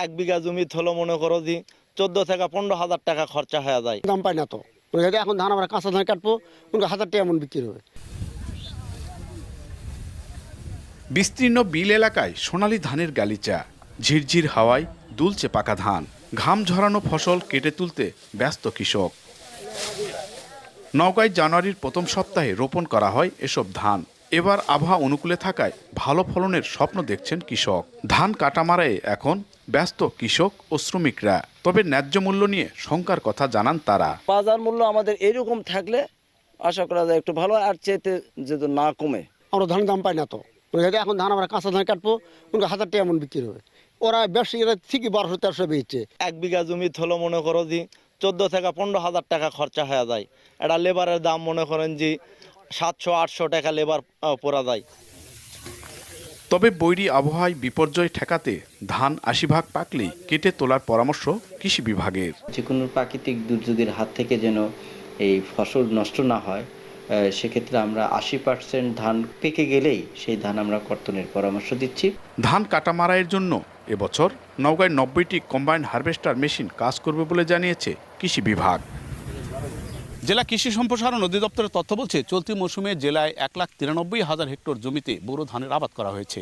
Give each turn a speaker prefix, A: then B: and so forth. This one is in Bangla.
A: 1 বিঘা জমি হলো মনে করো যে 14 থেকে 15,000 টাকা খরচা হয়ে যায়।
B: দাম পাই না তো এখন ধান আমরা কাঁচা ধান কাটবো 1,000 টাকা এমন বিক্রি হবে।
C: বিস্তীর্ণ বিল এলাকায় সোনালী ধানের গালিচা, ঝিরঝির হাওয়ায় দুলছে পাকা ধান, ঘাম ঝরানো ফসল কেটে তুলতে ব্যস্ত কৃষক। নওগাঁয় জানুয়ারির প্রথম সপ্তাহে রোপণ করা হয় এসব ধান। এবার আবহাওয়া অনুকূলে থাকায় ভালো ফলনের স্বপ্ন দেখছেন কৃষক। ধান কাটা মারায় এখন ব্যস্ত কৃষক ও শ্রমিকরা। তবে ন্যায্য মূল্য নিয়ে শঙ্কার কথা জানান তারা।
D: বাজার মূল্য আমাদের এরকম থাকলে আশা করা যায় একটু ভালো, আর চেতে যদি না কমে।
B: আমরা ধানের দাম পাই না তো এখন ধান আমরা কাঁচা ধান কাটবো 1,000 টাকা এমন বিক্রি হবে। ওরা ব্যবসায়ীরা ঠিকই 1200-1300 বেচছে।
A: 1 বিঘা জমি হলো মনে করো যে 14 থেকে 15,000 টাকা খরচা হয়ে যায়। এটা লেবারের দাম মনে করেন যে 700-800 টাকা লেবার পড়া যায়।
C: তবে বৈরী আবহাওয়ায় বিপর্যয় ঠেকাতে ধান 80% পাকলেই কেটে তোলার পরামর্শ কৃষি বিভাগের।
E: যে কোনো প্রাকৃতিক দুর্যোগের হাত থেকে যেন এই ফসল নষ্ট না হয়, সেক্ষেত্রে আমরা 80% ধান পেকে গেলেই সেই ধান আমরা কর্তনের পরামর্শ দিচ্ছি।
C: ধান কাটা মারাইয়ের জন্য এবছর নওগাঁয় 90টি কম্বাইন্ড হারভেস্টার মেশিন কাজ করবে বলে জানিয়েছে কৃষি বিভাগ।
F: জেলা কৃষি সম্প্রসারণ অধিদপ্তরের তথ্য বলছে, চলতি মৌসুমে জেলায় 1,93,000 হেক্টর জমিতে বোরো ধানের আবাদ করা হয়েছে।